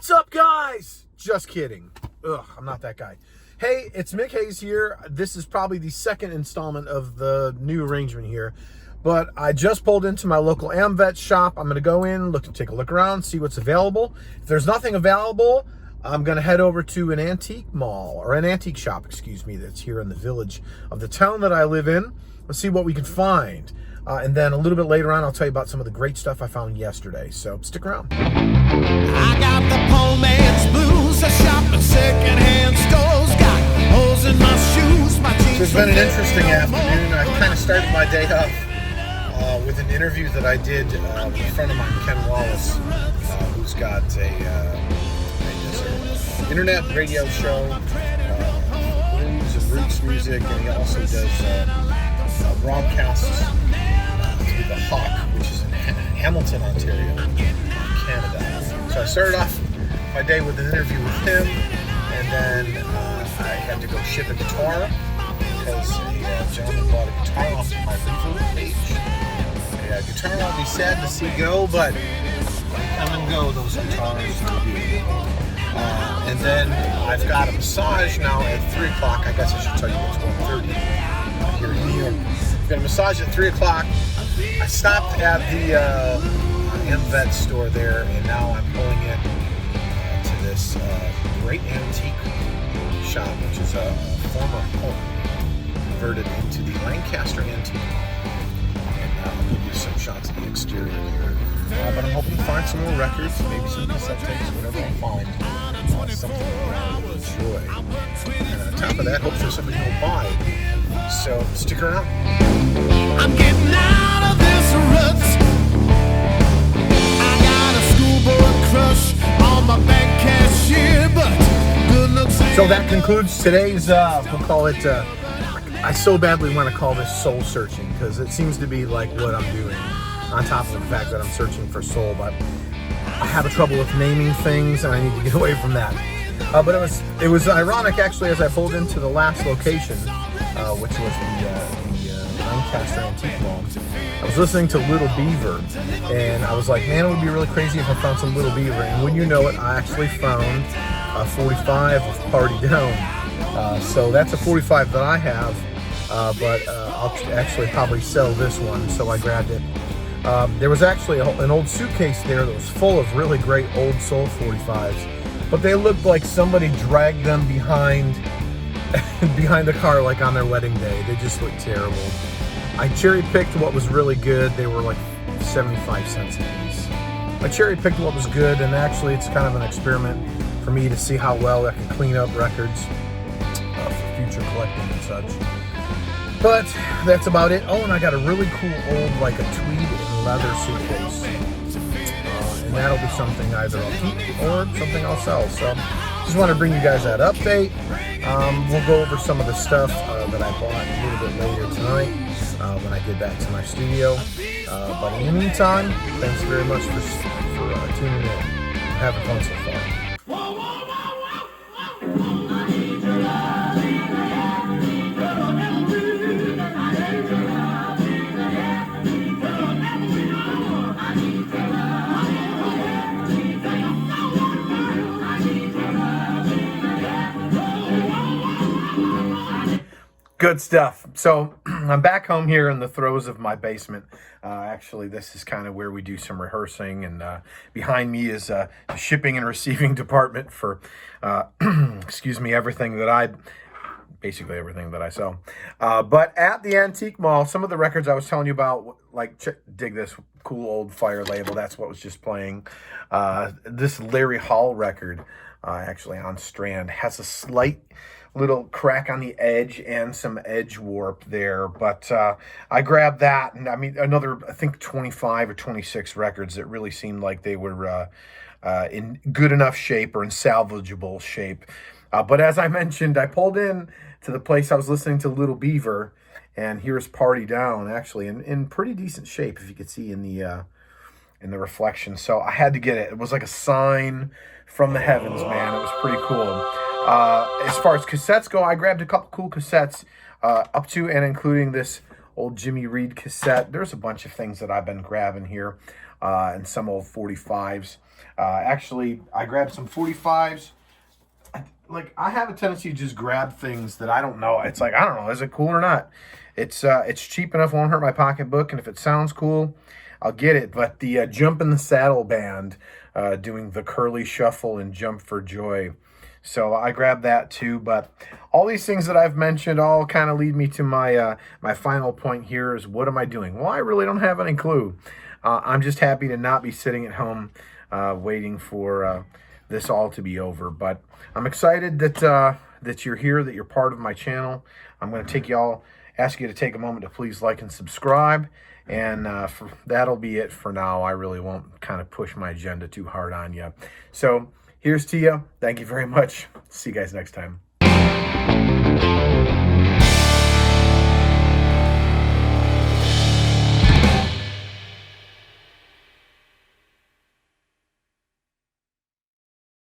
What's up, guys? Just kidding. Ugh, I'm not that guy. Hey, it's Mick Hayes here. This is probably the second installment of the new arrangement here. But I just pulled into my local AmVet shop. I'm going to go in, take a look around, see what's available. If there's nothing available, I'm going to head over to an antique mall, or an antique shop, excuse me, that's here in the village of the town that I live in. Let's see what we can find. And then a little bit later on, I'll tell you about some of the great stuff I found yesterday. So stick around. I got the poor man's blues. I shop at secondhand stores. Got holes in my shoes. My jeans. So it's been an interesting afternoon. I kind of started my day off with an interview that I did with a friend of mine, Ken Wallace, who's got an internet radio show, blues and roots music, and he also does broadcasts through the Hawk, which is in Hamilton, Ontario, Canada. So I started off my day with an interview with him, and then I had to go ship a guitar because a gentleman bought a guitar off of my Reverb page. A guitar I'll be sad to see go, but come and go, those guitars. And then I've got a massage now at 3 o'clock. I guess I should tell you it's 1:30 here in New York. I've got a massage at 3 o'clock. I stopped at the AmVet store there, and now I'm pulling it to this great antique shop, which is a former home converted into the Lancaster Antique. And I'll give you some shots of the exterior here. But I'm hoping to find some more records, maybe some cassette tapes, whatever I find. Something that I will enjoy. And on top of that, hopefully somebody will buy. So stick around. I'm getting out of this rut. I got a schoolboy crush on my bank cashier, but good looks. So that concludes today's, we'll call it, I so badly want to call this soul searching, because it seems to be like what I'm doing, on top of the fact that I'm searching for soul, but I have a trouble with naming things, and I need to get away from that. But it was ironic, actually, as I pulled into the last location, which was the Lancaster Antique Mall. I was listening to Little Beaver, and I was like, man, it would be really crazy if I found some Little Beaver. And when you know it, I actually found a 45 of Party Down. So that's a 45 that I have, but I'll actually probably sell this one, so I grabbed it. There was actually an old suitcase there that was full of really great old soul 45s, but they looked like somebody dragged them behind the car like on their wedding day. They just looked terrible. I cherry-picked what was really good. They were like 75 cents a piece. I cherry-picked what was good, and actually it's kind of an experiment for me to see how well I can clean up records for future collecting and such. But that's about it. Oh, and I got a really cool old, like a tweed and leather suitcase. And that'll be something either I'll keep or something I'll sell. So just want to bring you guys that update. We'll go over some of the stuff that I bought a little bit later tonight when I get back to my studio. But in the meantime, thanks very much for tuning in. Having fun so far. Good stuff. So I'm back home here in the throes of my basement. Actually, this is kind of where we do some rehearsing, and behind me is the shipping and receiving department for, excuse me, basically everything that I sell. But at the antique mall, some of the records I was telling you about, like, dig this cool old Fire label. That's what was just playing. This Larry Hall record, actually on Strand, has a slight little crack on the edge and some edge warp there, but I grabbed that, and I mean another, I think 25 or 26 records that really seemed like they were in good enough shape or in salvageable shape. But as I mentioned, I pulled in to the place I was listening to Little Beaver, and here's Party Down, actually in pretty decent shape, if you could see in the reflection. So I had to get it. It was like a sign from the heavens, man. It was pretty cool. As far as cassettes go, I grabbed a couple cool cassettes up to and including this old Jimmy Reed cassette. There's a bunch of things that I've been grabbing here, and some old 45's. Actually, I grabbed some 45's. Like, I have a tendency to just grab things that I don't know. It's like, I don't know, is it cool or not? It's cheap enough, won't hurt my pocketbook, and if it sounds cool, I'll get it. But the Jump in the Saddle band doing the Curly Shuffle and Jump for Joy. So I grabbed that too. But all these things that I've mentioned all kind of lead me to my my final point here is, what am I doing? Well, I really don't have any clue. I'm just happy to not be sitting at home waiting for this all to be over. But I'm excited that that you're here, that you're part of my channel. I'm going to ask you to take a moment to please like and subscribe. And that'll be it for now. I really won't kind of push my agenda too hard on you. So here's to you. Thank you very much. See you guys next time.